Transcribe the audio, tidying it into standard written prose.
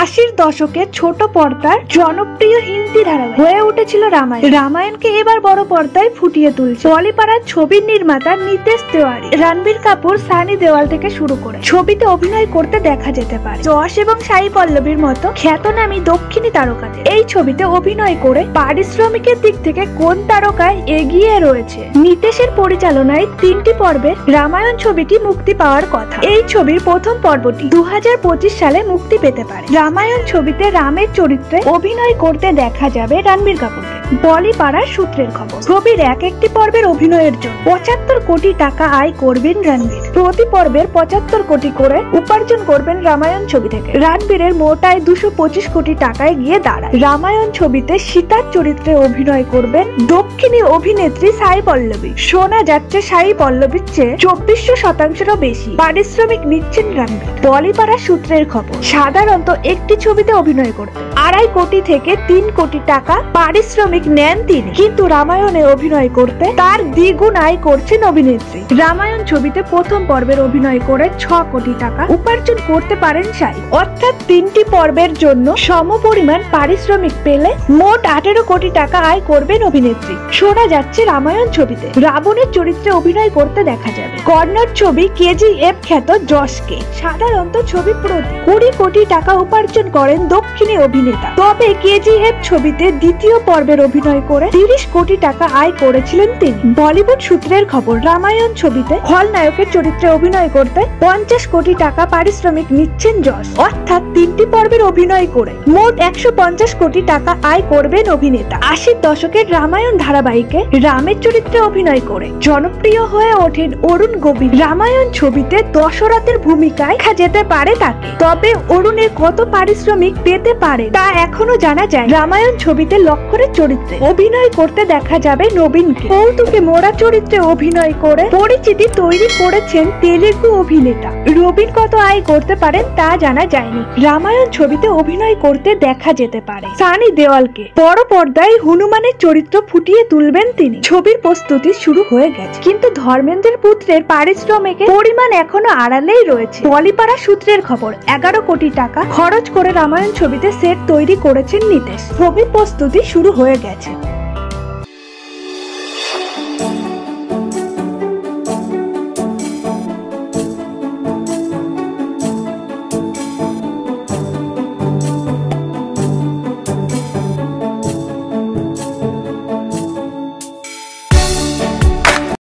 80-র দশকে ছোট পর্দার জনপ্রিয় হিন্দি ধারাবাহিক হয়ে উঠেছিল রামায়ণ। রামায়ণকে এবার বড় পর্দায় ফুটিয়ে তুলছে পলিপাড়ার ছবির নির্মাতা নিতেশ তিওয়ারি। রণবীর কাপুর, সানি দেওয়াল থেকে শুরু করে ছবিতে অভিনয় করতে দেখা যেতে পারে যশ এবং সাই পল্লবীর মতো খ্যাতনামী দক্ষিণী তারকাদের। এই ছবিতে অভিনয় করে পারিশ্রমিকের দিক থেকে কোন তারকায় এগিয়ে রয়েছে? নিতেশের পরিচালনায় 3টি পর্বে রামায়ণ ছবিটি মুক্তি পাওয়ার কথা। এই ছবির প্রথম পর্বটি 2025 সালে মুক্তি পেতে পারে। রামায়ণ ছবিতে রামের চরিত্রে অভিনয় করতে দেখা যাবে রণবীর কাপুরকে। বলিপাড়ার সূত্রের খবর, ছবির একটি পর্বের অভিনয়ের জন্য 75 কোটি টাকা আয় করবেন রণবীর। প্রতি পর্বের 75 কোটি করে উপার্জন করবেন রামায়ণ ছবি থেকে। রণবীরের মোট আয় 225 কোটি টাকায় গিয়ে দাঁড়ায়। রামায়ণ ছবিতে সীতার চরিত্রে অভিনয় করবেন দক্ষিণী অভিনেত্রী সাই পল্লবী। শোনা যাচ্ছে সাই পল্লবীর চেয়ে 2400% বেশি পারিশ্রমিক নিচ্ছেন রণবীর। বলিপাড়ার সূত্রের খবর, সাধারণত একটি ছবিতে অভিনয় করতে 2.5 কোটি থেকে 3 কোটি টাকা পারিশ্রমিক নেন তিনি, কিন্তু রামায়ণে অভিনয় করতে তার দ্বিগুণ আয় করছেন অভিনেত্রী। রামায়ণ ছবিতে প্রথম পর্বের অভিনয় করে 6 কোটি টাকা উপার্জন করতে পারেন সাই, অর্থাৎ 3টি পর্বের জন্য সমপরিমাণ পারিশ্রমিক পেলে মোট 18 কোটি টাকা আয় করবেন অভিনেত্রী। শোনা যাচ্ছে রামায়ণ ছবিতে রাবণের চরিত্রে অভিনয় করতে দেখা যাবে কর্ণার ছবি KGF খ্যাত যশকে। সাধারণত ছবি প্রতি 20 কোটি টাকা উপার্জন করেন দক্ষিণী অভিনেতা, তবে KGF ছবিতে দ্বিতীয় পর্বের অভিনয় করে 30 কোটি টাকা আয় করেছিলেন তিনি। বলিউড সূত্রের খবর, রামায়ণ ছবিতে খলনায়কের চরিত্রে অভিনয় করতে 50 কোটি টাকা পারিশ্রমিক নিচ্ছেন যশ, অর্থাৎ 3টি পর্বের অভিনয় করে মোট 150 কোটি টাকা আয় করবেন অভিনেতা। 80-র দশকের রামায়ণ ধারাবাহিকে রামের চরিত্রে অভিনয় করে জনপ্রিয় হয়ে ওঠেন অরুণ গোবিন্দ। রামায়ণ ছবিতে দশরথের ভূমিকায় দেখা যেতে পারে তাকে, তবে অরুণের কত পারিশ্রমিক পেতে পারে তা এখনো জানা যায়। রামায়ণ ছবিতে লক্ষণের চরিত্রে অভিনয় করতে দেখা যাবে নবীনকে। কৌতুকে মোড়া চরিত্রে অভিনয় করে পরিচিতি তৈরি করেছেন তেলেগু অভিনেতা রবিন। কত আয় করতে পারেন তা জানা যায়নি। রামায়ণ ছবিতে অভিনয় করতে দেখা যেতে পারে সানি দেওয়ালকে। বড় পর্দায় হনুমানের চরিত্র ফুটিয়ে তুলবেন তিনি। ছবির প্রস্তুতি শুরু হয়ে গেছে, কিন্তু ধর্মেন্দ্রের পুত্রের পারিশ্রমিকের পরিমাণ এখনো আড়ালেই রয়েছে। বলিপাড়া সূত্রের খবর, 11 কোটি টাকা খরচ করে রামায়ণ ছবিতে সেট তৈরি করেছেন নিতেশ। ছবির প্রস্তুতি শুরু হয়ে গেছে।